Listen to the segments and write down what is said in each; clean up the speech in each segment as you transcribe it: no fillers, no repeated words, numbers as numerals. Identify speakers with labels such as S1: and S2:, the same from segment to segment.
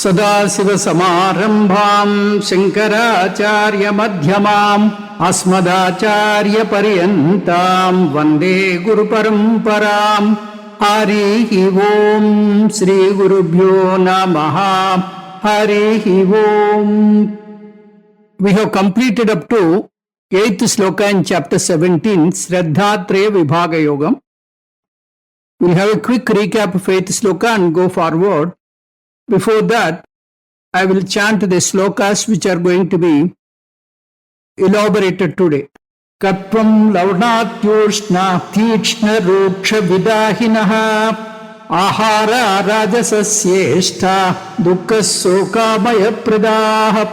S1: सदाशिवसमारम्भाम् शङ्कराचार्यमध्यमाम् अस्मदाचार्यपर्यन्ताम् वन्दे गुरुपरम्पराम्। हरिः ओम् श्रीगुरुभ्यो नमः। हरिः ओम्. We have completed up to 8th sloka in chapter 17, Sradhatraya-Vibhagayoga. We'll have a quick recap of 8th sloka and go forward. Before that, I will chant the slokas which are going to be elaborated today. Katvam lavnatyoshna thikshna ruksha vidahinaha ahara rajasasyeshta dukkha sokamaya pradaha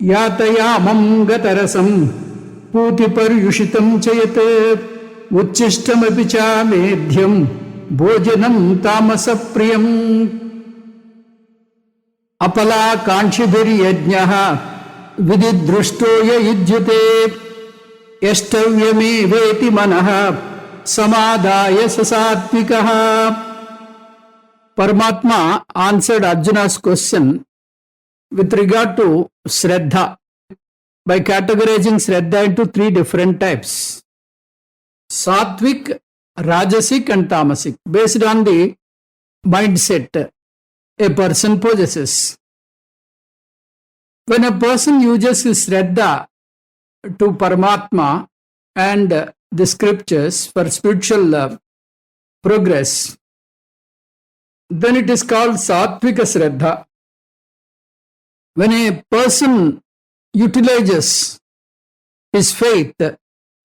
S1: yatayamam gatarasam putiparyushitam chayate uchishtam cha medhyam Bhojanam tamasa priyam apala kanshibhir yajnaha vididrushtoya yujyate yashtavyame veti manaha samadhaya sasatvikaha. Paramatma answered Arjuna's question with regard to Shraddha by categorizing Shraddha into 3 different types: Satvik, Rajasic and Tamasic, based on the mindset a person possesses. When a person uses his Shraddha to Paramatma and the scriptures for spiritual progress, then it is called Satvika Shraddha. When a person utilizes his faith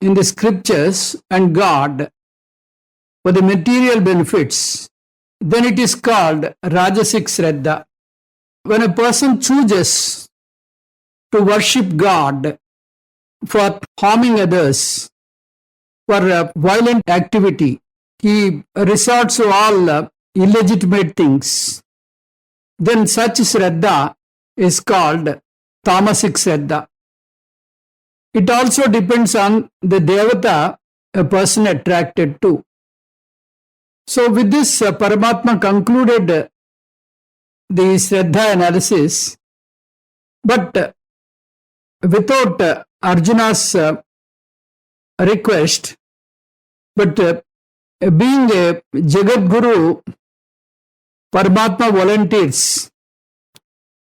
S1: in the scriptures and God for the material benefits, then it is called Rajasic Shraddha. When a person chooses to worship God for harming others, for violent activity, he resorts to all illegitimate things, then such Shraddha is called Tamasic Shraddha. It also depends on the Devata a person attracted to. So with this, Paramatma concluded the Shraddha analysis, but without Arjuna's request, but being a Jagat Guru, Paramatma volunteers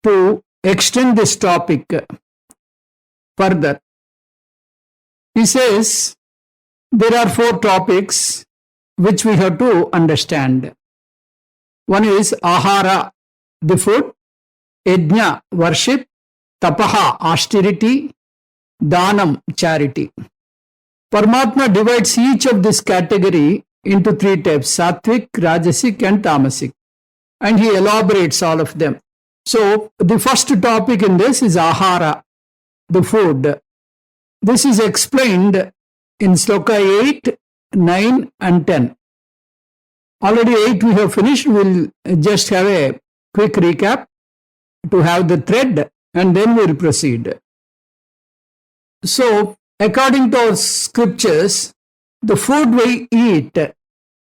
S1: to extend this topic further. He says there are 4 topics which we have to understand. One is ahara, the food; yajna, worship; tapaha, austerity; danam, charity. Paramatma divides each of this category into 3 types: sattvic, rajasic and tamasic, and he elaborates all of them. So the first topic in this is ahara, the food. This is explained in sloka 8, 9 and 10. Already 8 we have finished. We'll just have a quick recap to have the thread and then we'll proceed. So, according to our scriptures, the food we eat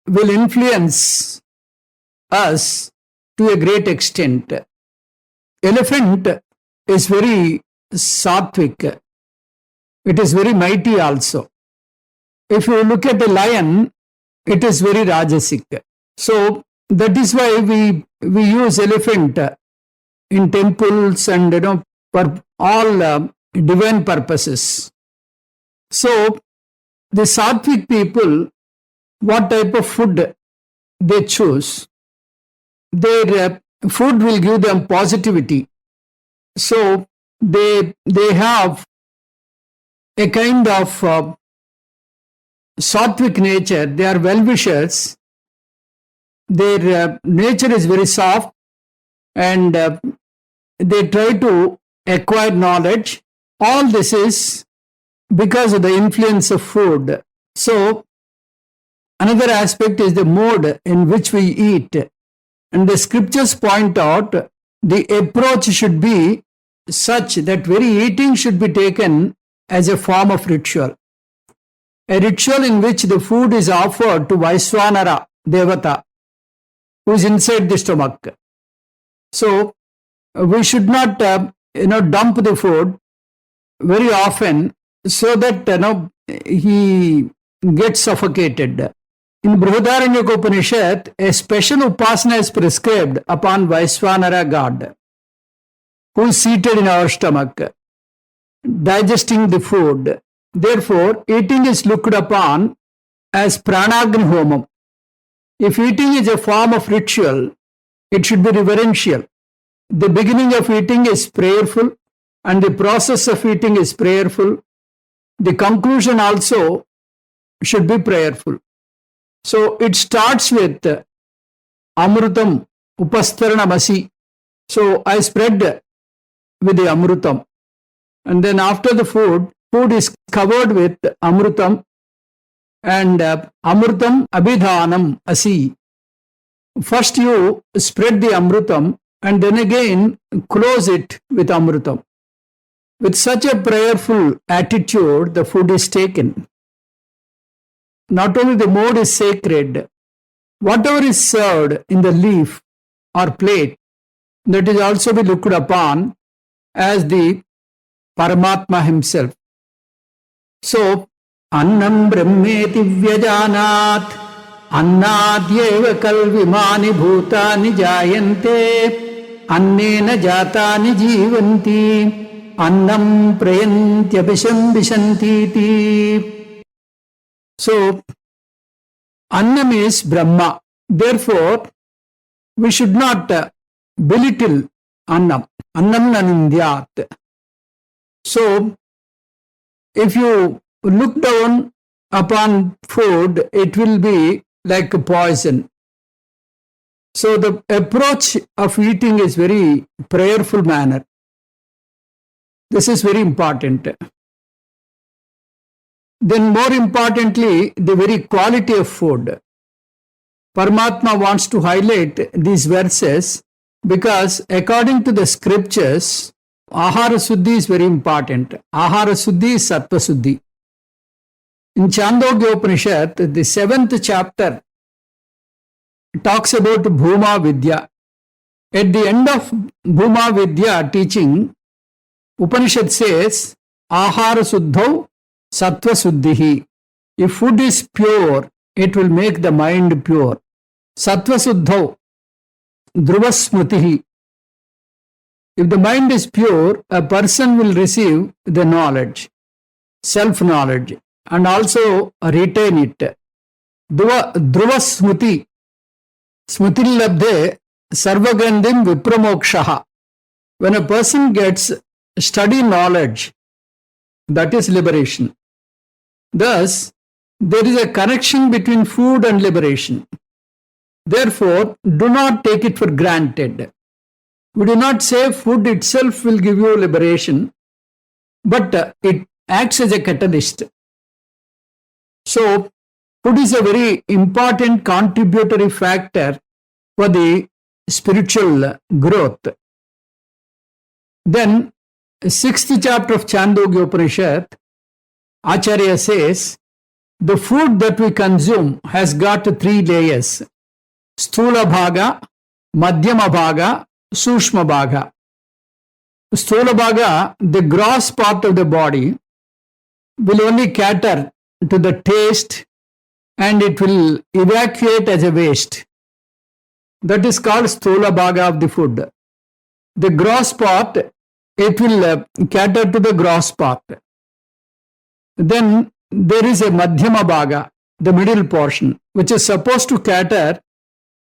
S1: will influence us to a great extent. Elephant is very sattvic. It is very mighty also. If you look at the lion, it is very rajasic. So that is why we use elephant in temples and for all divine purposes. So the sattvic people, what type of food they choose, their food will give them positivity. So they have a kind of sattvic nature. They are well-wishers. Their nature is very soft and they try to acquire knowledge. All this is because of the influence of food. So another aspect is the mode in which we eat. And the scriptures point out the approach should be such that very eating should be taken as a form of ritual. A ritual in which the food is offered to Vaiswanara Devata. who is inside the stomach. So we should not, dump the food very often so that, he gets suffocated. In Brihadaranyaka Upanishad, a special upasana is prescribed upon Vaisvanara god, who is seated in our stomach, digesting the food. Therefore, eating is looked upon as pranagni homam. If eating is a form of ritual, it should be reverential. The beginning of eating is prayerful, and the process of eating is prayerful. The conclusion also should be prayerful. So it starts with Amrutam Upastaranamasi. So I spread with the Amrutam. And then after the food is covered with Amrutam, and Amrutam Abhidhanam Asi. First you spread the Amrutam and then again close it with Amrutam. With such a prayerful attitude, the food is taken. Not only the mode is sacred, whatever is served in the leaf or plate, that is also be looked upon as the Paramatma himself. So, Annam Brahmeti Vyajanat Annadyeva Kalvimani Bhutani Jayante Annena Jatani Jivanti Annam Prayantyabhisham Vishantiti. So, Annam is Brahma. Therefore, we should not belittle Annam. Annam Nanindyat. So, if you look down upon food, it will be like a poison. So, the approach of eating is very prayerful manner. This is very important. Then more importantly, the very quality of food. Paramatma wants to highlight these verses because according to the scriptures, Ahara Suddhi is very important. Ahara Suddhi is Sattva Suddhi. In Chandogya Upanishad, the 7th chapter talks about Bhuma Vidya. At the end of Bhuma Vidya teaching, Upanishad says, Ahara Suddhau Sattva Suddhihi. If food is pure, it will make the mind pure. Sattva Suddhau Dhruva Smritihi. If the mind is pure, a person will receive the knowledge, self-knowledge, and also retain it. Dhruva Smriti. Smriti labde sarvagandim vipramokshaha. When a person gets study knowledge, that is liberation. Thus, there is a connection between food and liberation. Therefore, do not take it for granted. We do not say food itself will give you liberation, but it acts as a catalyst. So, food is a very important contributory factor for the spiritual growth. Then, 6th chapter of Chandogya Upanishad, Acharya says, the food that we consume has got 3 layers. Sthula Bhaga, Madhyama Bhaga, Sushma Bhaga. Sthula Bhaga, the gross part of the body, will only cater to the taste and it will evacuate as a waste. That is called Sthula Bhaga of the food. The gross part, it will cater to the gross part. Then there is a Madhyama Bhaga, the middle portion, which is supposed to cater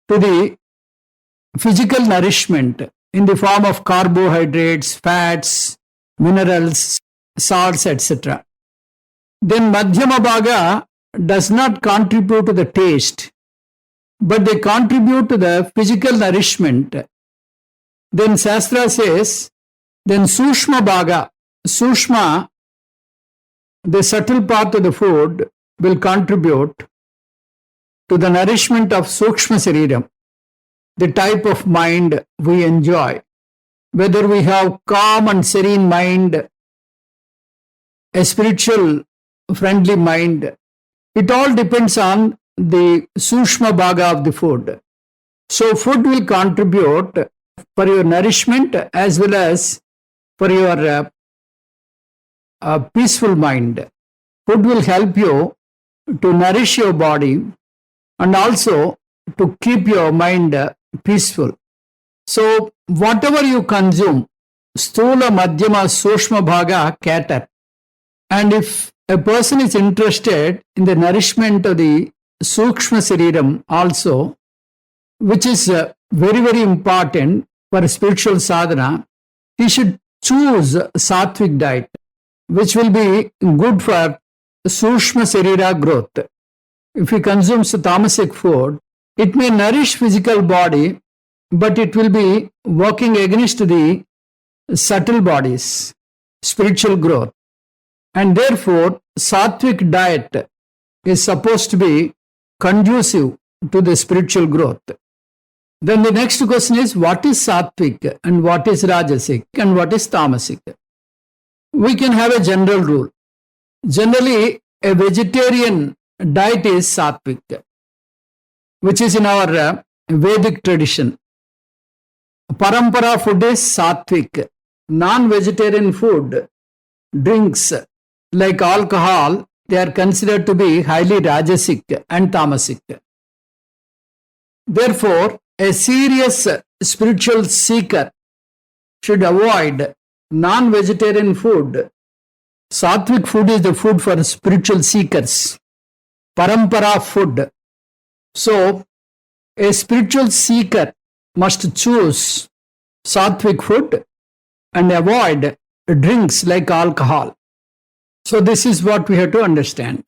S1: to the physical nourishment in the form of carbohydrates, fats, minerals, salts, etc. Then Madhyama Bhaga does not contribute to the taste, but they contribute to the physical nourishment. Then Shastra says, then Sushma Bhaga, Sushma, the subtle part of the food, will contribute to the nourishment of Sukshma Sariram, the type of mind we enjoy. Whether we have calm and serene mind, a spiritual friendly mind, it all depends on the Sushma Bhaga of the food. So food will contribute for your nourishment as well as for your peaceful mind. Food will help you to nourish your body and also to keep your mind peaceful. So whatever you consume, Stula, Madhyama, Sushma Bhaga cater. And if a person is interested in the nourishment of the Sukshma Sariram also, which is very, very important for spiritual sadhana, he should choose sattvic diet, which will be good for Sushma Sarira growth. If he consumes tamasic food, it may nourish physical body, but it will be working against the subtle bodies, spiritual growth. And therefore, sattvic diet is supposed to be conducive to the spiritual growth. Then the next question is, what is sattvic and what is rajasic and what is tamasic? We can have a general rule. Generally, a vegetarian diet is sattvic, which is in our Vedic tradition. Parampara food is sattvic. Non-vegetarian food, drinks like alcohol, they are considered to be highly rajasic and tamasic. Therefore, a serious spiritual seeker should avoid non-vegetarian food. Sattvic food is the food for spiritual seekers. Parampara food. So, a spiritual seeker must choose sattvic food and avoid drinks like alcohol. So, this is what we have to understand.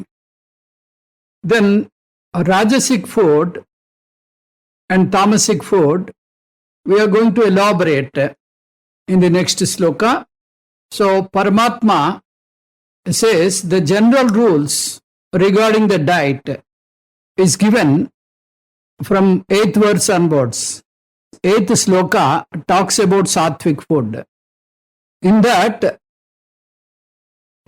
S1: Then, rajasic food and tamasic food, we are going to elaborate in the next sloka. So, Paramatma says the general rules regarding the diet is given from 8th verse onwards. 8th sloka talks about sattvic food. In that,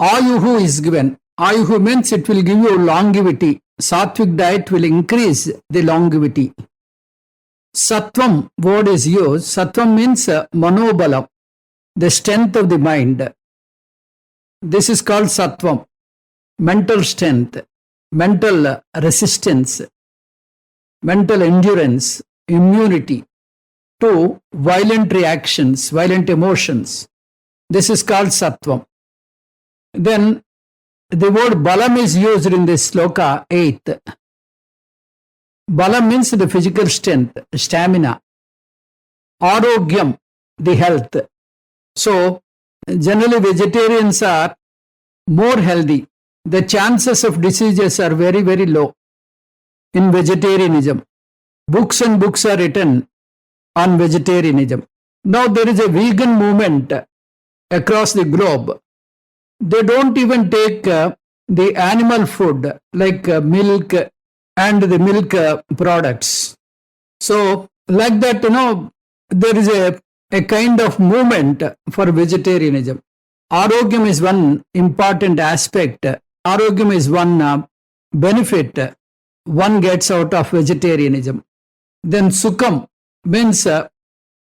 S1: Ayuhu is given. Ayuhu means it will give you longevity. Sattvic diet will increase the longevity. Sattvam word is used. Sattvam means manobalam, the strength of the mind. This is called sattvam, mental strength, mental resistance, mental endurance, immunity to violent reactions, violent emotions. This is called sattvam. Then the word balam is used in this sloka 8th. Balam means the physical strength, stamina. Arogyam, the health. So, generally vegetarians are more healthy. The chances of diseases are very, very low in vegetarianism. Books and books are written on vegetarianism. Now there is a vegan movement across the globe. They don't even take the animal food like milk and the milk products. So like that, there is a kind of movement for vegetarianism. Arogyam is one important aspect. Arogyam is one benefit one gets out of vegetarianism. Then Sukham means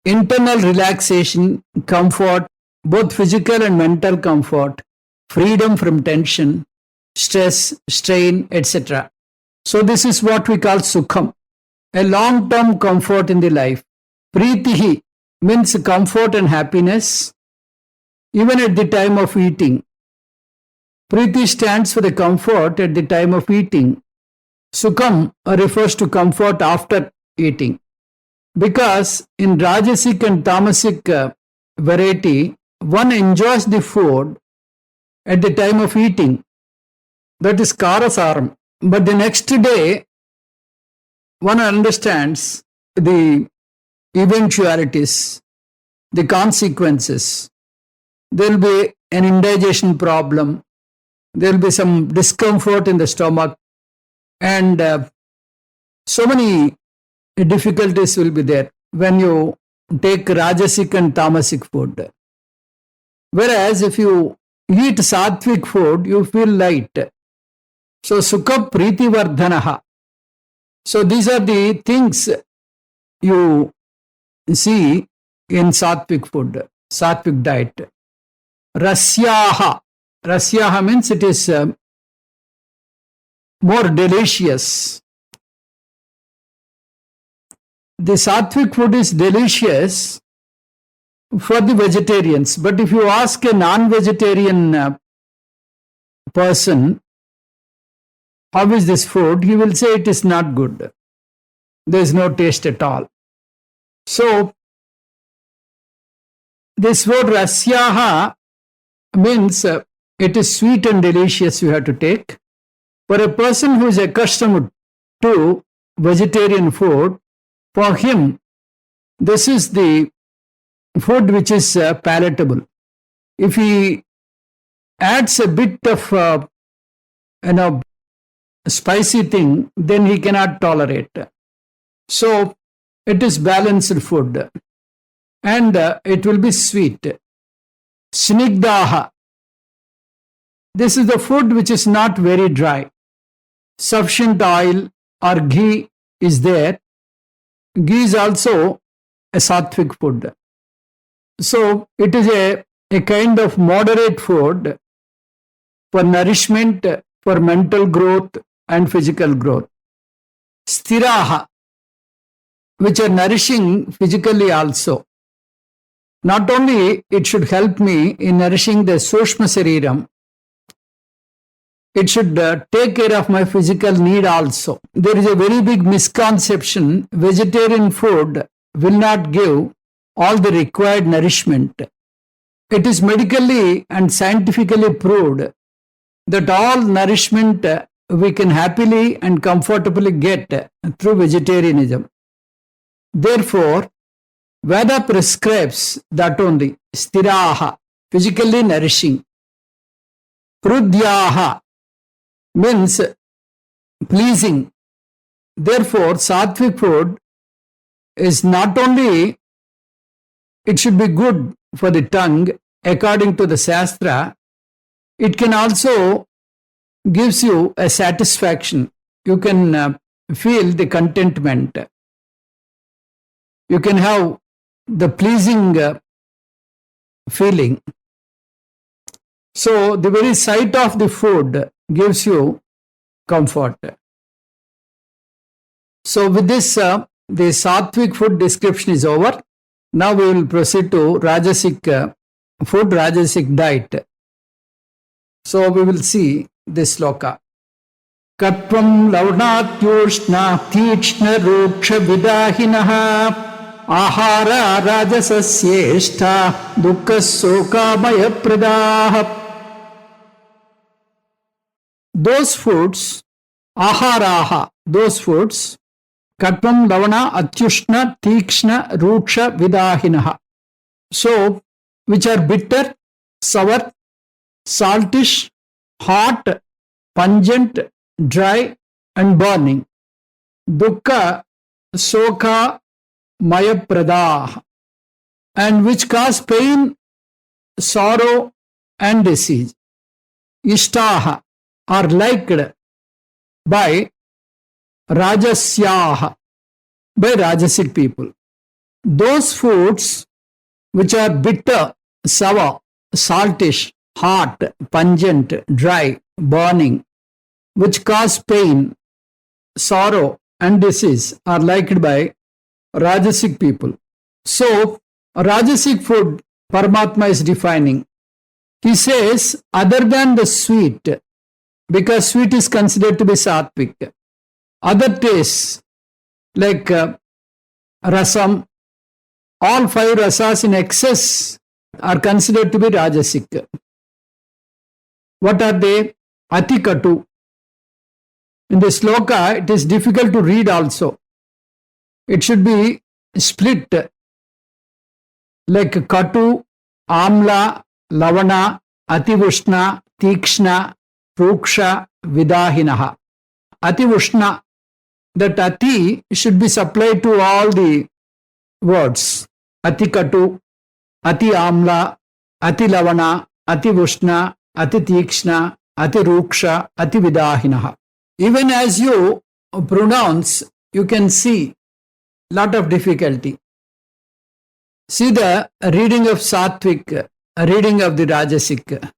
S1: internal relaxation, comfort, both physical and mental comfort, freedom from tension, stress, strain, etc. So this is what we call Sukham, a long-term comfort in the life. Pritihi means comfort and happiness, even at the time of eating. Priti stands for the comfort at the time of eating. Sukham refers to comfort after eating. Because in Rajasic and Tamasic variety, one enjoys the food at the time of eating. That is Karasaram. But the next day, one understands the eventualities, the consequences. There will be an indigestion problem. There will be some discomfort in the stomach. And so many difficulties will be there when you take Rajasic and Tamasic food. Whereas if you eat Sattvic food, you feel light. So Sukha Priti Vardhanaha. So these are the things you see in sattvic food, sattvic diet. Rasyaha. Rasyaha means it is more delicious. The sattvic food is delicious for the vegetarians. But if you ask a non-vegetarian person, how is this food? He will say it is not good. There is no taste at all. So, this word rasyaha means it is sweet and delicious you have to take. For a person who is accustomed to vegetarian food, for him, this is the food which is palatable. If he adds a bit of, spicy thing, then he cannot tolerate. So, it is balanced food and it will be sweet. Snigdaha. This is the food which is not very dry. Sufficient oil or ghee is there. Ghee is also a sattvic food. So, it is a kind of moderate food for nourishment, for mental growth and physical growth. Sthiraha, which are nourishing physically also. Not only it should help me in nourishing the Sushma Sariram, it should take care of my physical need also. There is a very big misconception. Vegetarian food will not give all the required nourishment. It is medically and scientifically proved that all nourishment we can happily and comfortably get through vegetarianism. Therefore, Veda prescribes that only, stiraha, physically nourishing. Prudyaha means pleasing. Therefore, sattvic food is not only, it should be good for the tongue according to the Shastra, it can also gives you a satisfaction. You can feel the contentment. You can have the pleasing feeling. So, the very sight of the food gives you comfort. So, with this, the sattvic food description is over. Now, we will proceed to Rajasic food, Rajasic diet. So, we will see this sloka. Katvam lavnatyushna teechna ruksha vidahinaha ahara rajasasyeshta dukkha sokamaya pradaha. Those foods, aharaha, those foods, katvam lavana atyushna teekshna ruksha vidahinaha. So, which are bitter, sour, saltish, hot, pungent, dry and burning. Dukkha, soka, mayapradah, and which cause pain, sorrow and disease. Ishtaha are liked by rajasyaha, by rajasic people. Those foods which are bitter, sour, saltish, hot, pungent, dry, burning, which cause pain, sorrow and disease are liked by Rajasic people. So, Rajasic food, Paramatma is defining. He says, other than the sweet, because sweet is considered to be sattvic, other tastes like rasam, all 5 rasas in excess are considered to be Rajasic. What are they? Atikatu. In the sloka, it is difficult to read also. It should be split like katu, amla, lavana, ativushna, tikshna, ruksha, vidahinaha. Ativushna, that ati should be supplied to all the words. Atikatu, ati amla, ati lavana, ativushna, ati tikshna, ati ruksha, ati vidahinaha. Even as you pronounce, you can see lot of difficulty. See the reading of Sattvic, reading of the Rajasic.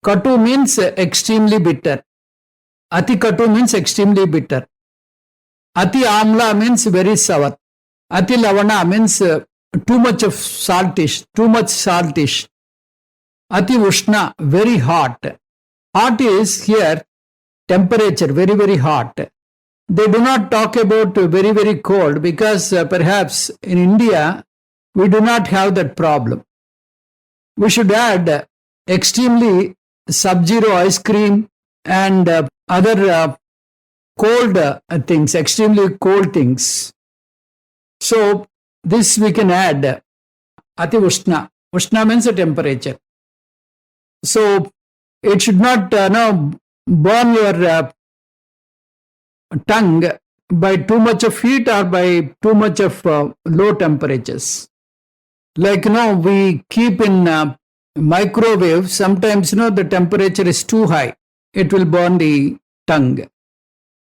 S1: Katu means extremely bitter. Ati Katu means extremely bitter. Ati Amla means very sour. Ati Lavana means too much of saltish, too much saltish. Ati Ushna, very hot. Hot is here temperature, very, very hot. They do not talk about very, very cold because perhaps in India, we do not have that problem. We should add extremely sub-zero ice cream and other cold things, extremely cold things. So this we can add Ati Ushna. Ushna means a temperature. So it should not burn your tongue by too much of heat or by too much of low temperatures. Like, we keep in microwave, sometimes, the temperature is too high. It will burn the tongue.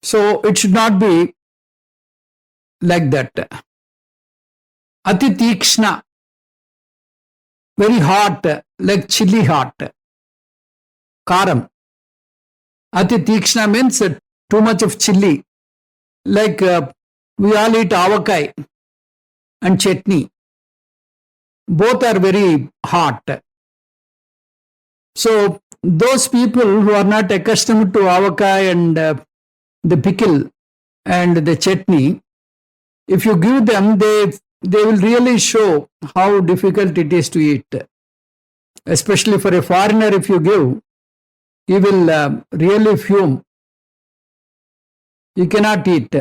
S1: So it should not be like that. Ati Tikshna, very hot, like chili hot. Karam. Ati Tikshna means too much of chili. Like we all eat avakai and chutney. Both are very hot. So those people who are not accustomed to avakai and the pickle and the chutney, if you give them, they will really show how difficult it is to eat. Especially for a foreigner, if you give, he will really fume. You cannot eat.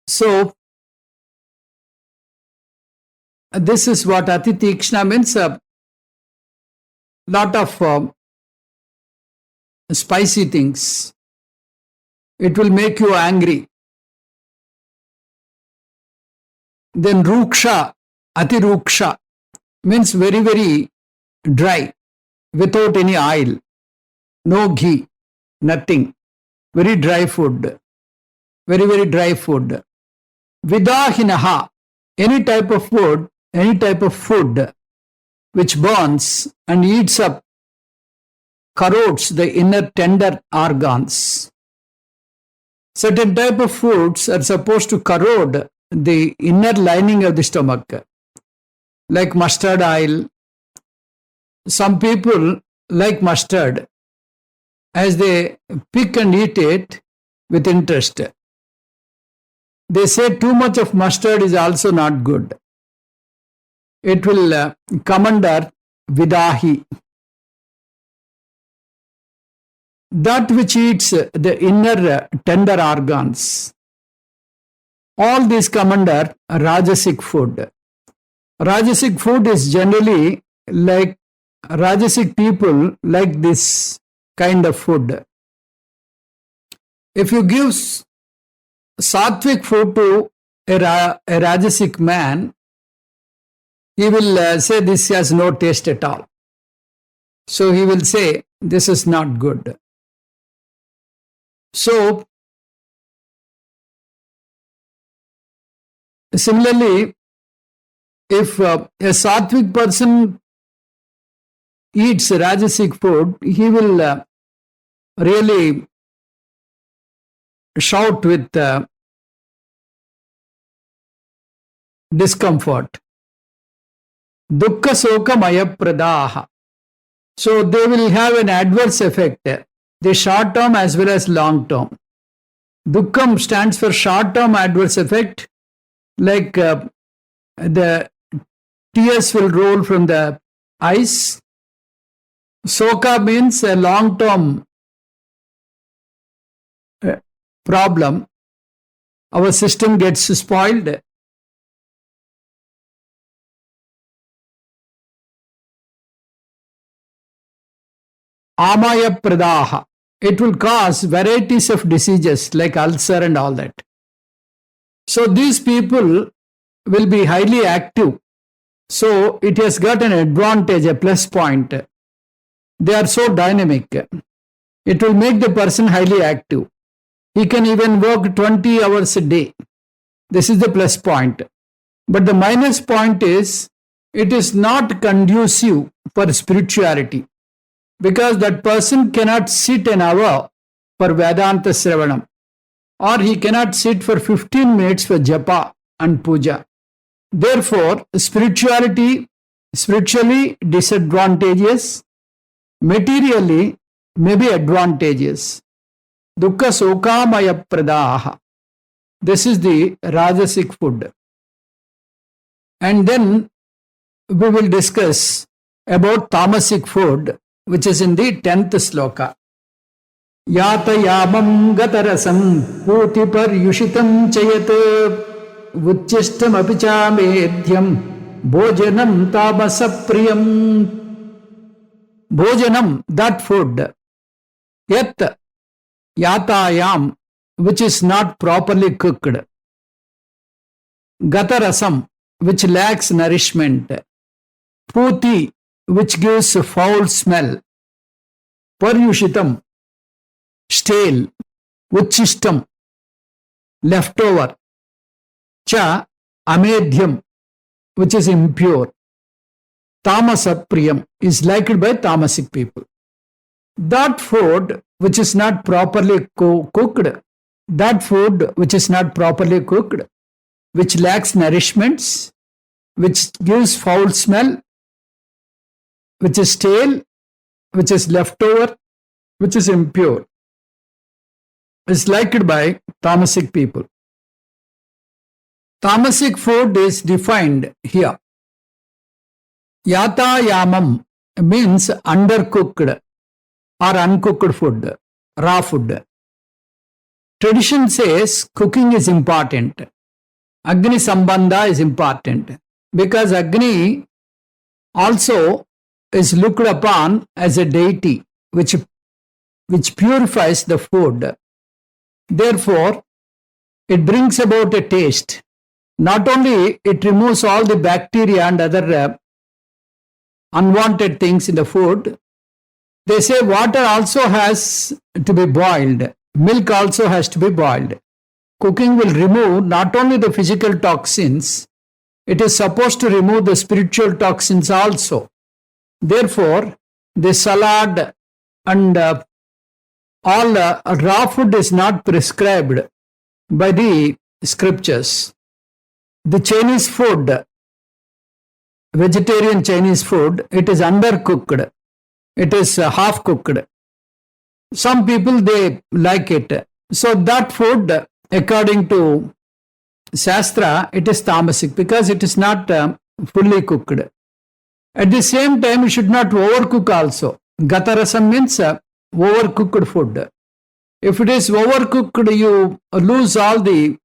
S1: So this is what Ati Tikshna means. Lot of spicy things. It will make you angry. Then Ruksha, Ati Ruksha means very, very dry, without any oil, no ghee, nothing. Very dry food. Very, very dry food. Vidahinaha, any type of food which burns and eats up, corrodes the inner tender organs. Certain type of foods are supposed to corrode the inner lining of the stomach, like mustard oil. Some people like mustard as they pick and eat it with interest. They say too much of mustard is also not good. It will come under Vidahi. That which eats the inner tender organs. All these come under Rajasic food. Rajasic food is generally like Rajasic people like this kind of food. If you give Sattvic food to a Rajasic man, he will say this has no taste at all. So he will say this is not good. So similarly, if a Sattvic person eats Rajasic food, he will really shout with discomfort. Dukkha soka maya pradaha. So they will have an adverse effect, the short term as well as long term. Dukkham stands for short term adverse effect, like the tears will roll from the eyes. Soka means a long term problem. Our system gets spoiled. Amaya pradaha. It will cause varieties of diseases like ulcer and all that. So these people will be highly active. So it has got an advantage, a plus point. They are so dynamic. It will make the person highly active. He can even work 20 hours a day. This is the plus point. But the minus point is, it is not conducive for spirituality, because that person cannot sit an hour for Vedanta Sravanam, or he cannot sit for 15 minutes for japa and puja. Therefore, spiritually disadvantageous, materially may be advantageous. Dukkha sokamaya pradaha. This is the Rajasic food. And then we will discuss about Tamasic food, which is in the 10th sloka. Yatayamam gatarasam putipar yushitam chayat Vuchistam apichamedhyam bhojanam tamasapriyam. Bhojanam, that food. Yat yatayam, which is not properly cooked. Gatarasam, which lacks nourishment. Puti, which gives a foul smell. Paryushitam, stale. Uchistam, leftover. Cha amedhyam, which is impure. Tamasapriyam is liked by tamasic people. That food which is not properly cooked, that food which is not properly cooked, which lacks nourishments, which gives foul smell, which is stale, which is leftover, which is impure, is liked by tamasic people. Tamasic food is defined here. Yata yamam means undercooked or uncooked food, raw food. Tradition says cooking is important. Agni Sambandha is important, because Agni also is looked upon as a deity which purifies the food. Therefore, it brings about a taste. Not only it removes all the bacteria and other unwanted things in the food, they say water also has to be boiled. Milk also has to be boiled. Cooking will remove not only the physical toxins, it is supposed to remove the spiritual toxins also. Therefore, the salad and all raw food is not prescribed by the scriptures. The Chinese food, vegetarian Chinese food, it is undercooked. It is half cooked. Some people, they like it. So that food, according to Shastra, it is tamasic, because it is not fully cooked. At the same time, you should not overcook also. Gatarasam means overcooked food. If it is overcooked, you lose all the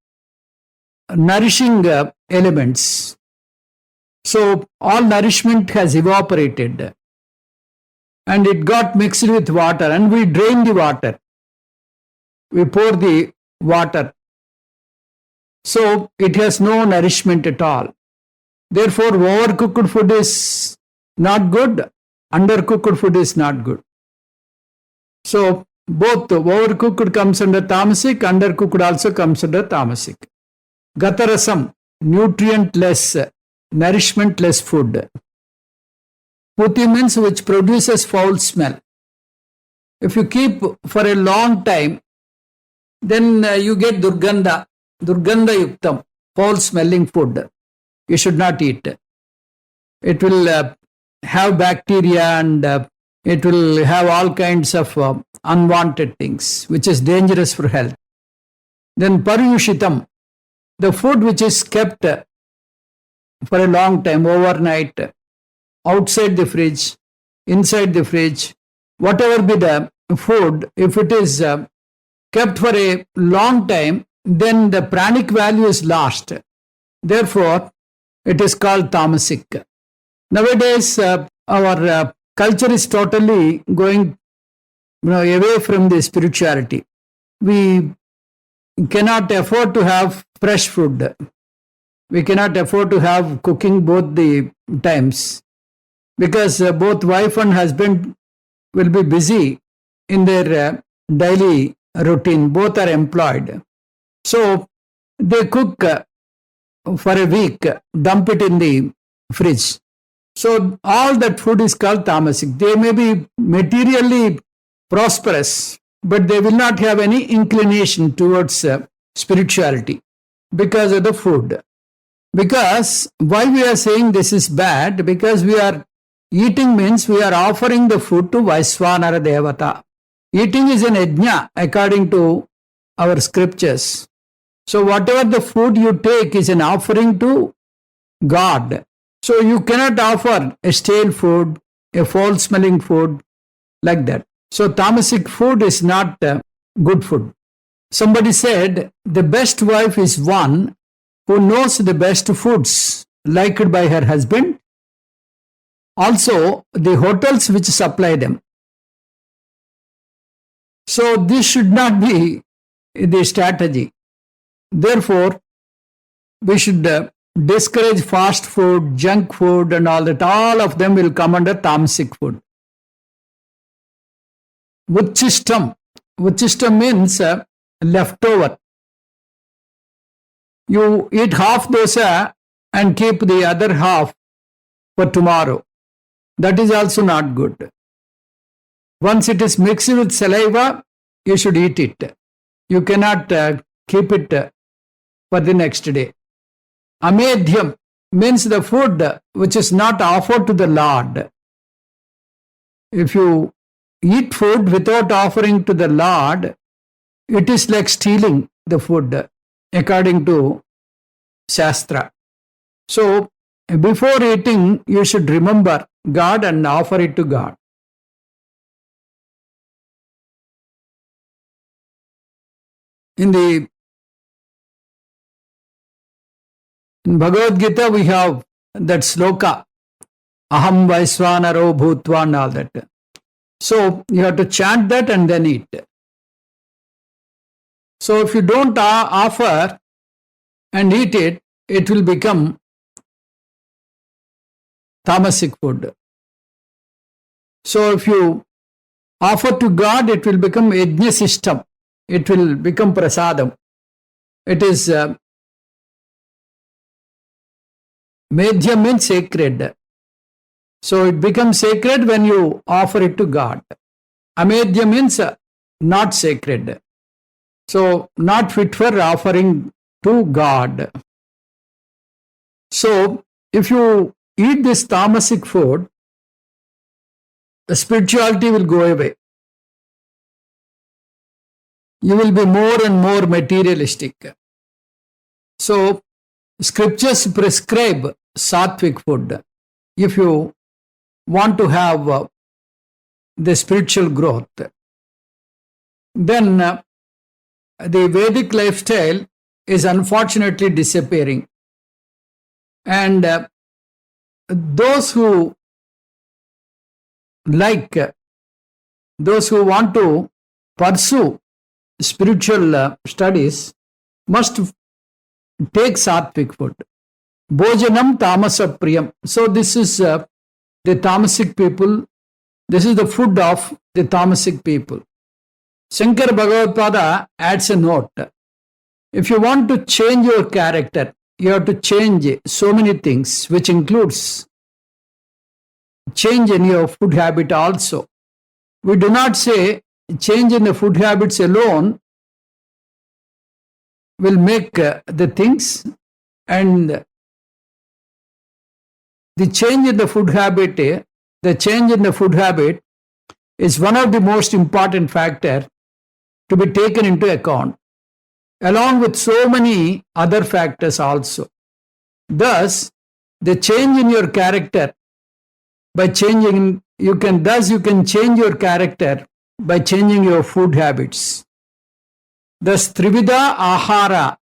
S1: nourishing elements. So all nourishment has evaporated and it got mixed with water, and we drain the water. We pour the water. So it has no nourishment at all. Therefore, overcooked food is not good, undercooked food is not good. So both overcooked comes under tamasic, undercooked also comes under tamasic. Gatarasam, nutrient-less, nourishment-less food. Puti means which produces foul smell. If you keep for a long time, then you get durgandha yuktam, foul smelling food. You should not eat. It will have bacteria and it will have all kinds of unwanted things, which is dangerous for health. Then paryushitam, the food which is kept for a long time, overnight, outside the fridge, inside the fridge, whatever be the food, if it is kept for a long time, then the pranic value is lost. Therefore, it is called tamasic. Nowadays, our culture is totally going away from the spirituality. We cannot afford to have fresh food. We cannot afford to have cooking both the times, because both wife and husband will be busy in their daily routine. Both are employed. So they cook for a week, dump it in the fridge. So all that food is called tamasic. They may be materially prosperous, but they will not have any inclination towards spirituality because of the food. Because why we are saying this is bad? Because we are eating means we are offering the food to Vaiswanara Devata. Eating is an yajna according to our scriptures. So whatever the food you take is an offering to God. So you cannot offer a stale food, a foul smelling food like that. So tamasic food is not good food. Somebody said the best wife is one who knows the best foods liked by her husband, also the hotels which supply them. So this should not be the strategy. Therefore, we should discourage fast food, junk food and all that. All of them will come under tamasic food. Uchishtam. Uchishtam means leftover. You eat half dosa and keep the other half for tomorrow. That is also not good. Once it is mixed with saliva, you should eat it. You cannot keep it for the next day. Amedhyam means the food which is not offered to the Lord. If you eat food without offering to the Lord, it is like stealing the food according to Shastra. So, before eating, you should remember God and offer it to God. In Bhagavad Gita, we have that sloka, Aham Vaiswanaro Bhutva and all that. So, you have to chant that and then eat. So, if you don't offer and eat it, it will become tamasic food. So, if you offer to God, it will become yajna system. It will become prasadam. It is medhya means sacred. So, it becomes sacred when you offer it to God. Amedhya means not sacred. So, not fit for offering to God. So, if you eat this tamasic food, the spirituality will go away. You will be more and more materialistic. So, scriptures prescribe sattvic food if you want to have the spiritual growth. Then the Vedic lifestyle is unfortunately disappearing. And those who those who want to pursue spiritual studies must take sattvic food. Bhojanam tamasa priyam. So this is the tamasic people. This is the food of the tamasic people. Shankara Bhagavad adds a note. If you want to change your character, you have to change so many things, which includes change in your food habit also. We do not say change in the food habits alone will make the things, and the change in the food habit is one of the most important factors to be taken into account, along with so many other factors also. Thus, the change in your character by changing, you can change your character by changing your food habits. Thus, Trivida Ahara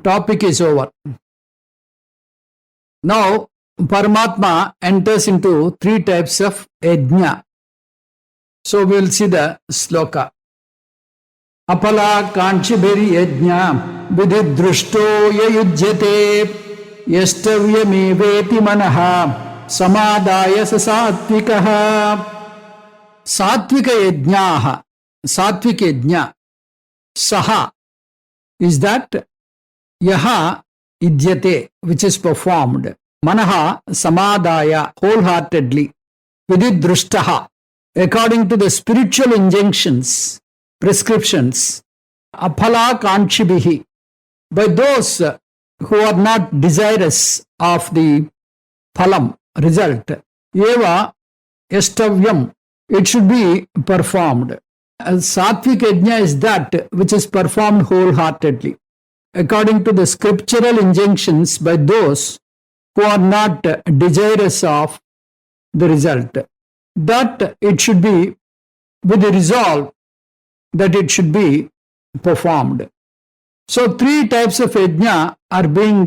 S1: topic is over. Now, Paramatma enters into three types of yajna. So, we will see the sloka. Apala kanchibhiri yajna vididrushto yayujyate yastavyameveti manaha samadaya sasatvikaha. Satvika yajnaha. Satvik Yajna, Saha, is that Yaha Idyate, which is performed. Manaha Samadaya, wholeheartedly. Vididrushtaha, according to the spiritual injunctions, prescriptions. Aphala Kanchibihi, by those who are not desirous of the phalam, result. Eva Yastavyam, it should be performed. Satvik Yajna is that which is performed wholeheartedly, according to the scriptural injunctions by those who are not desirous of the result. That it should be with the resolve that it should be performed. So, three types of yajna are being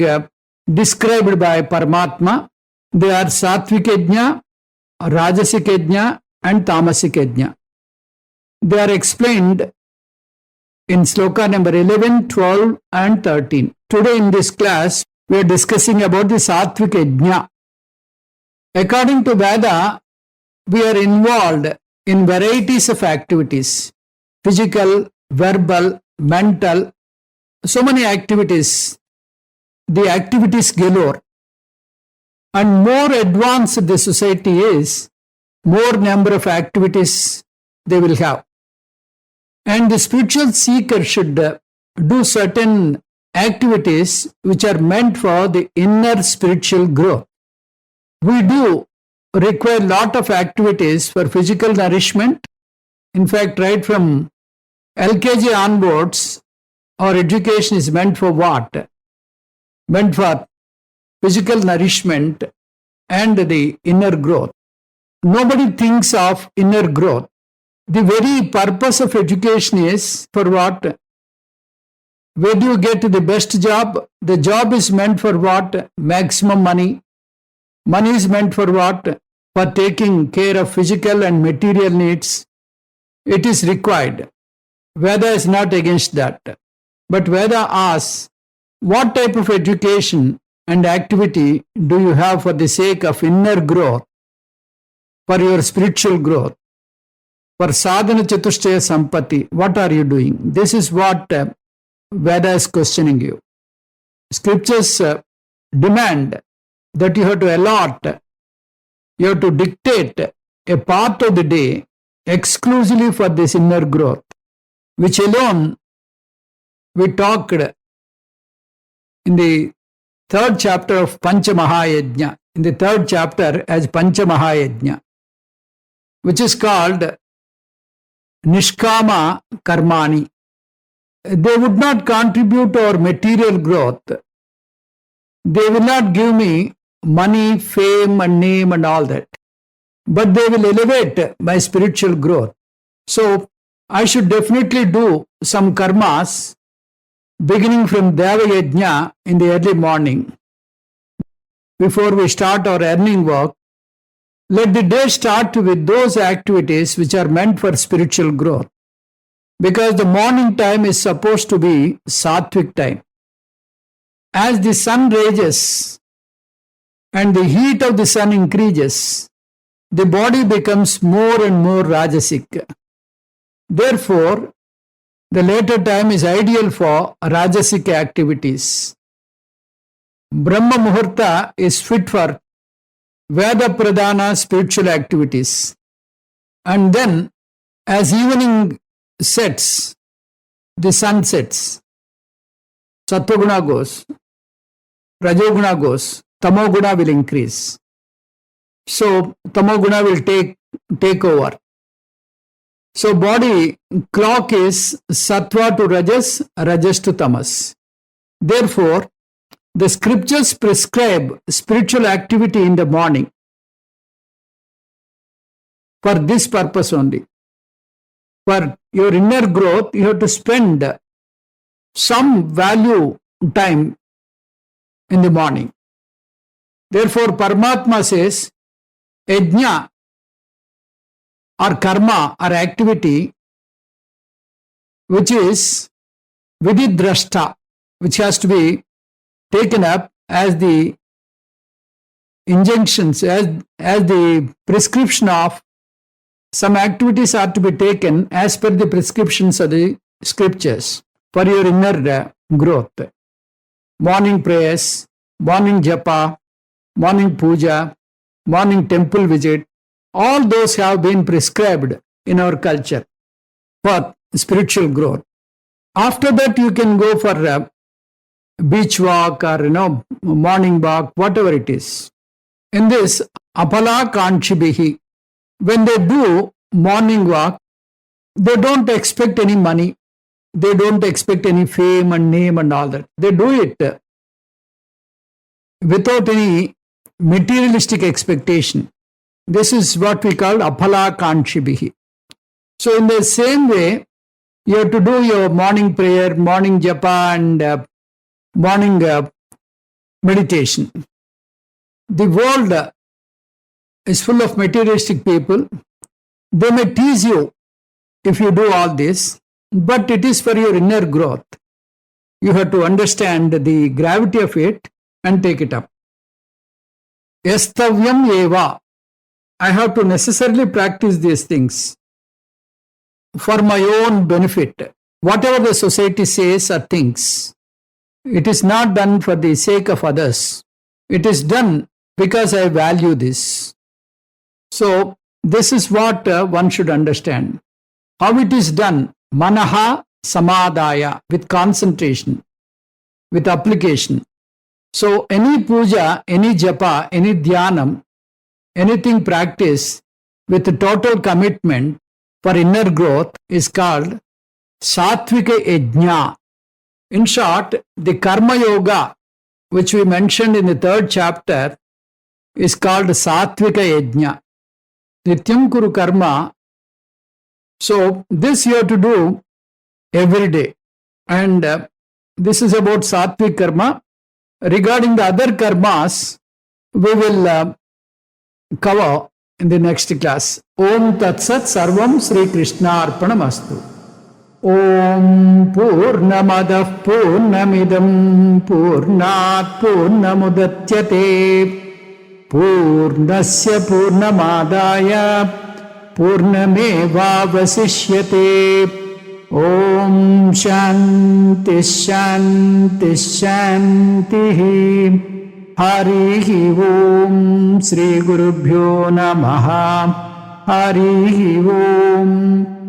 S1: described by Paramatma. They are Satvik Yajna, Rajasik Yajna, and Tamasik Yajna. They are explained in sloka number 11, 12, and 13. Today in this class, we are discussing about the Satvik Yajna. According to Veda, we are involved in varieties of activities, physical, verbal, mental, so many activities, the activities galore. And more advanced the society is, more number of activities they will have. And the spiritual seeker should do certain activities which are meant for the inner spiritual growth. We do require a lot of activities for physical nourishment. In fact, right from LKG onwards, our education is meant for what? Meant for physical nourishment and the inner growth. Nobody thinks of inner growth. The very purpose of education is for what? Where do you get the best job? The job is meant for what? Maximum money. Money is meant for what? For taking care of physical and material needs. It is required. Veda is not against that. But Veda asks, what type of education and activity do you have for the sake of inner growth, for your spiritual growth, for sadhana chatushtaya sampatti? What are you doing? This is what Veda is questioning you. Scriptures demand that you have to allot, you have to dictate a part of the day exclusively for this inner growth, which alone we talked in the third chapter of Pancha Mahayajna, in the third chapter as Pancha Mahayajna, which is called Nishkama Karmani. They would not contribute to our material growth. They will not give me money, fame, and name and all that. But they will elevate my spiritual growth. So I should definitely do some karmas beginning from Deva Yajna in the early morning. Before we start our earning work, let the day start with those activities which are meant for spiritual growth. Because the morning time is supposed to be sattvic time. As the sun rages and the heat of the sun increases, the body becomes more and more rajasic. Therefore, the later time is ideal for rajasic activities. Brahma Muhurta is fit for Veda Pradhana spiritual activities. And then, as evening sets, the sun sets, Sattva-guna goes, Rajoguna goes, Tamoguna will increase. So, Tamoguna will take over. So, body clock is Sattva to Rajas, Rajas to Tamas. Therefore, the scriptures prescribe spiritual activity in the morning for this purpose only. For your inner growth, you have to spend some value time in the morning. Therefore, Paramatma says, Yajna or karma or activity which is vididrashta, which has to be taken up as the injunctions, as the prescription of some activities are to be taken as per the prescriptions of the scriptures for your inner growth. Morning prayers, morning japa, morning puja, morning temple visit, all those have been prescribed in our culture for spiritual growth. After that, you can go for a beach walk or morning walk, whatever it is. In this, apala kanchibihi, when they do morning walk, they don't expect any money. They don't expect any fame and name and all that. They do it without any materialistic expectation. This is what we call apala kanchibihi. So in the same way, you have to do your morning prayer, morning japa and morning meditation. The world is full of materialistic people. They may tease you if you do all this, but it is for your inner growth. You have to understand the gravity of it and take it up. Yastavyam eva. I have to necessarily practice these things for my own benefit. Whatever the society says or thinks, it is not done for the sake of others. It is done because I value this. So, this is what one should understand. How it is done? Manaha samadaya, with concentration, with application. So, any puja, any japa, any dhyanam, anything practiced with total commitment for inner growth is called Satvika Yajna. In short, the Karma Yoga, which we mentioned in the 3rd chapter, is called Satvika Yajna. Nityam Kuru Karma. So, this you have to do every day. And this is about Satvik Karma. Regarding the other karmas, we will cover in the next class. Om Tat Sat Sarvam Sri Krishna Arpanamastu. Om Purnamadah Purnamidam Purnat Purnamudatyate Purnasya Purnamadaya Purnamevavasishyate. Om Shanti Shanti Shanti. Harihi Om Sri Gurubhyo Namaha. Harihi Om.